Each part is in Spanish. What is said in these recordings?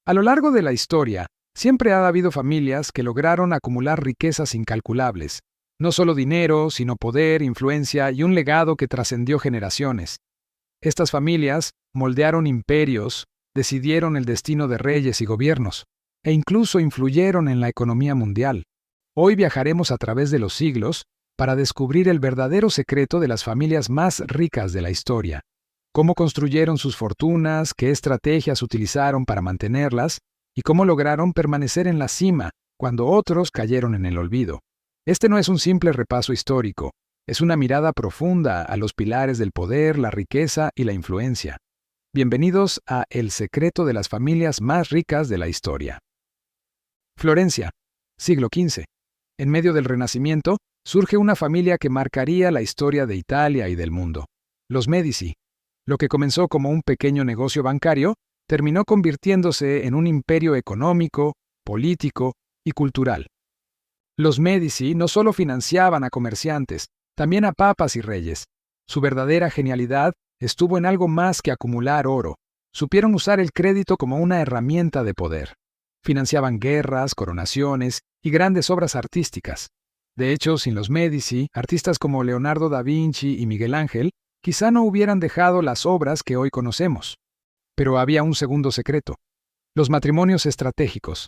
A lo largo de la historia, siempre ha habido familias que lograron acumular riquezas incalculables. No solo dinero, sino poder, influencia y un legado que trascendió generaciones. Estas familias moldearon imperios, decidieron el destino de reyes y gobiernos, e incluso influyeron en la economía mundial. Hoy viajaremos a través de los siglos para descubrir el verdadero secreto de las familias más ricas de la historia. Cómo construyeron sus fortunas, qué estrategias utilizaron para mantenerlas, y cómo lograron permanecer en la cima cuando otros cayeron en el olvido. Este no es un simple repaso histórico, es una mirada profunda a los pilares del poder, la riqueza y la influencia. Bienvenidos a El secreto de las familias más ricas de la historia. Florencia, siglo XV. En medio del Renacimiento, surge una familia que marcaría la historia de Italia y del mundo. Los Médici. Lo que comenzó como un pequeño negocio bancario, terminó convirtiéndose en un imperio económico, político y cultural. Los Médici no solo financiaban a comerciantes, también a papas y reyes. Su verdadera genialidad estuvo en algo más que acumular oro. Supieron usar el crédito como una herramienta de poder. Financiaban guerras, coronaciones y grandes obras artísticas. De hecho, sin los Médici, artistas como Leonardo da Vinci y Miguel Ángel quizá no hubieran dejado las obras que hoy conocemos. Pero había un segundo secreto: los matrimonios estratégicos.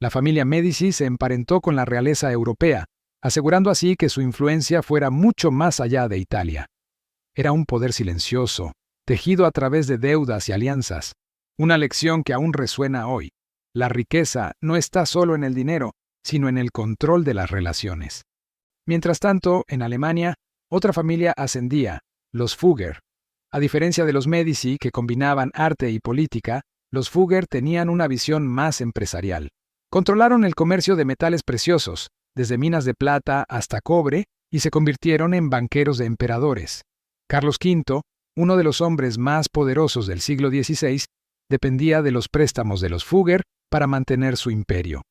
La familia Médici se emparentó con la realeza europea, asegurando así que su influencia fuera mucho más allá de Italia. Era un poder silencioso, tejido a través de deudas y alianzas. Una lección que aún resuena hoy. La riqueza no está solo en el dinero, sino en el control de las relaciones. Mientras tanto, en Alemania, otra familia ascendía, los Fugger. A diferencia de los Médici, que combinaban arte y política, los Fugger tenían una visión más empresarial. Controlaron el comercio de metales preciosos, desde minas de plata hasta cobre, y se convirtieron en banqueros de emperadores. Carlos V, uno de los hombres más poderosos del siglo XVI, dependía de los préstamos de los Fugger para mantener su imperio.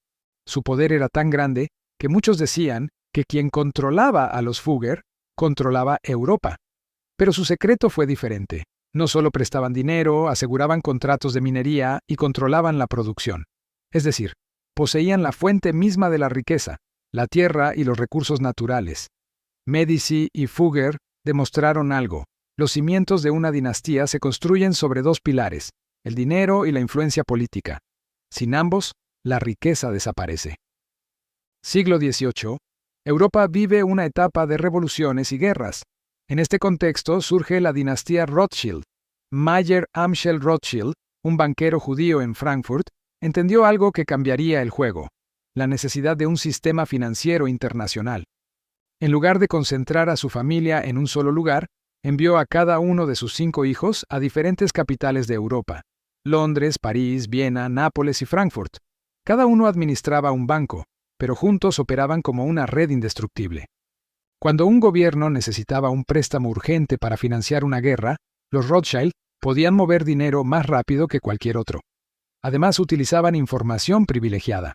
Su poder era tan grande que muchos decían que quien controlaba a los Fugger controlaba Europa. Pero su secreto fue diferente. No solo prestaban dinero, aseguraban contratos de minería y controlaban la producción. Es decir, poseían la fuente misma de la riqueza, la tierra y los recursos naturales. Médici y Fugger demostraron algo. Los cimientos de una dinastía se construyen sobre dos pilares: el dinero y la influencia política. Sin ambos, la riqueza desaparece. Siglo XVIII. Europa vive una etapa de revoluciones y guerras. En este contexto surge la dinastía Rothschild. Mayer Amschel Rothschild, un banquero judío en Frankfurt, entendió algo que cambiaría el juego: la necesidad de un sistema financiero internacional. En lugar de concentrar a su familia en un solo lugar, envió a cada uno de sus 5 hijos a diferentes capitales de Europa: Londres, París, Viena, Nápoles y Frankfurt. Cada uno administraba un banco, pero juntos operaban como una red indestructible. Cuando un gobierno necesitaba un préstamo urgente para financiar una guerra, los Rothschild podían mover dinero más rápido que cualquier otro. Además, utilizaban información privilegiada.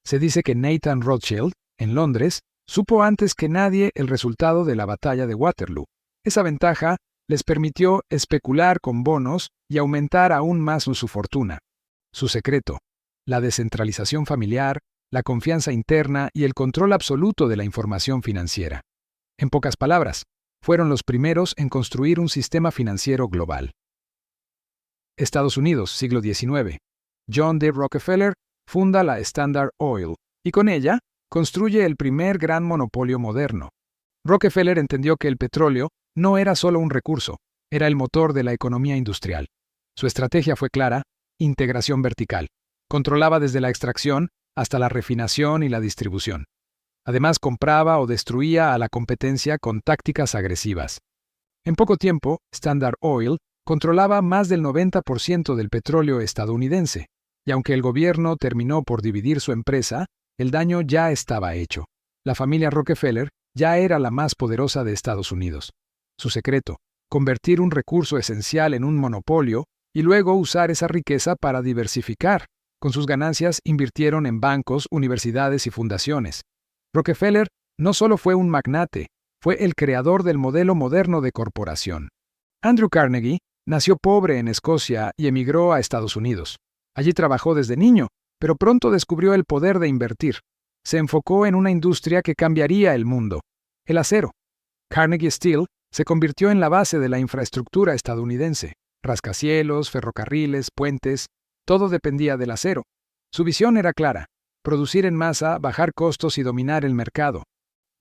Se dice que Nathan Rothschild, en Londres, supo antes que nadie el resultado de la batalla de Waterloo. Esa ventaja les permitió especular con bonos y aumentar aún más su fortuna. Su secreto: la descentralización familiar, la confianza interna y el control absoluto de la información financiera. En pocas palabras, fueron los primeros en construir un sistema financiero global. Estados Unidos, siglo XIX. John D. Rockefeller funda la Standard Oil y con ella construye el primer gran monopolio moderno. Rockefeller entendió que el petróleo no era solo un recurso, era el motor de la economía industrial. Su estrategia fue clara: integración vertical. Controlaba desde la extracción hasta la refinación y la distribución. Además, compraba o destruía a la competencia con tácticas agresivas. En poco tiempo, Standard Oil controlaba más del 90% del petróleo estadounidense, y aunque el gobierno terminó por dividir su empresa, el daño ya estaba hecho. La familia Rockefeller ya era la más poderosa de Estados Unidos. Su secreto: convertir un recurso esencial en un monopolio y luego usar esa riqueza para diversificar. Con sus ganancias invirtieron en bancos, universidades y fundaciones. Rockefeller no solo fue un magnate, fue el creador del modelo moderno de corporación. Andrew Carnegie nació pobre en Escocia y emigró a Estados Unidos. Allí trabajó desde niño, pero pronto descubrió el poder de invertir. Se enfocó en una industria que cambiaría el mundo: el acero. Carnegie Steel se convirtió en la base de la infraestructura estadounidense. Rascacielos, ferrocarriles, puentes, todo dependía del acero. Su visión era clara: producir en masa, bajar costos y dominar el mercado.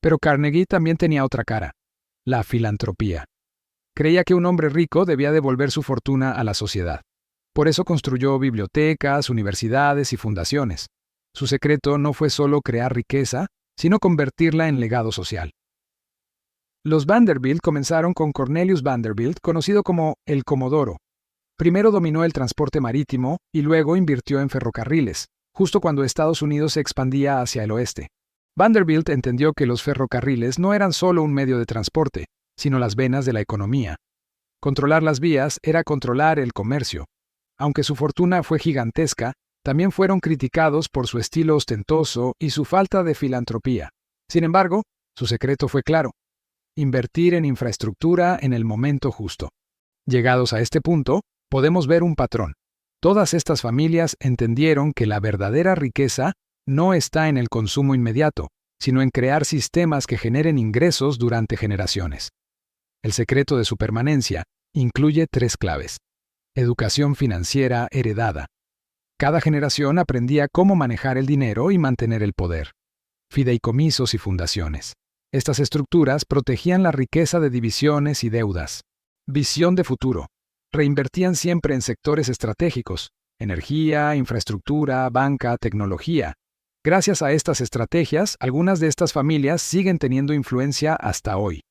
Pero Carnegie también tenía otra cara: la filantropía. Creía que un hombre rico debía devolver su fortuna a la sociedad. Por eso construyó bibliotecas, universidades y fundaciones. Su secreto no fue solo crear riqueza, sino convertirla en legado social. Los Vanderbilt comenzaron con Cornelius Vanderbilt, conocido como el Comodoro. Primero dominó el transporte marítimo y luego invirtió en ferrocarriles, justo cuando Estados Unidos se expandía hacia el oeste. Vanderbilt entendió que los ferrocarriles no eran solo un medio de transporte, sino las venas de la economía. Controlar las vías era controlar el comercio. Aunque su fortuna fue gigantesca, también fueron criticados por su estilo ostentoso y su falta de filantropía. Sin embargo, su secreto fue claro: invertir en infraestructura en el momento justo. Llegados a este punto, podemos ver un patrón. Todas estas familias entendieron que la verdadera riqueza no está en el consumo inmediato, sino en crear sistemas que generen ingresos durante generaciones. El secreto de su permanencia incluye 3 claves. Educación financiera heredada. Cada generación aprendía cómo manejar el dinero y mantener el poder. Fideicomisos y fundaciones. Estas estructuras protegían la riqueza de divisiones y deudas. Visión de futuro. Reinvertían siempre en sectores estratégicos: energía, infraestructura, banca, tecnología. Gracias a estas estrategias, algunas de estas familias siguen teniendo influencia hasta hoy.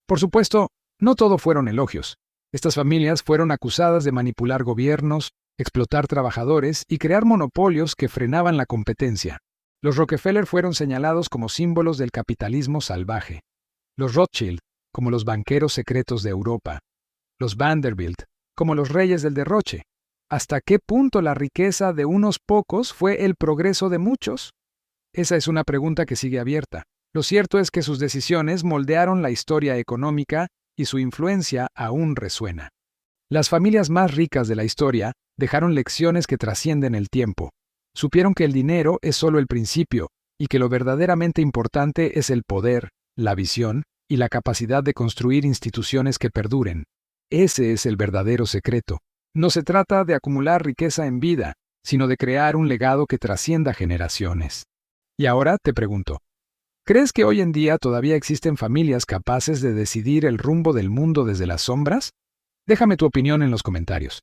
Por supuesto, no todo fueron elogios. Estas familias fueron acusadas de manipular gobiernos, explotar trabajadores y crear monopolios que frenaban la competencia. Los Rockefeller fueron señalados como símbolos del capitalismo salvaje. Los Rothschild como los banqueros secretos de Europa. Los Vanderbilt como los reyes del derroche. ¿Hasta qué punto la riqueza de unos pocos fue el progreso de muchos? Esa es una pregunta que sigue abierta. Lo cierto es que sus decisiones moldearon la historia económica y su influencia aún resuena. Las familias más ricas de la historia dejaron lecciones que trascienden el tiempo. Supieron que el dinero es solo el principio y que lo verdaderamente importante es el poder, la visión y la capacidad de construir instituciones que perduren. Ese es el verdadero secreto. No se trata de acumular riqueza en vida, sino de crear un legado que trascienda generaciones. Y ahora te pregunto, ¿crees que hoy en día todavía existen familias capaces de decidir el rumbo del mundo desde las sombras? Déjame tu opinión en los comentarios.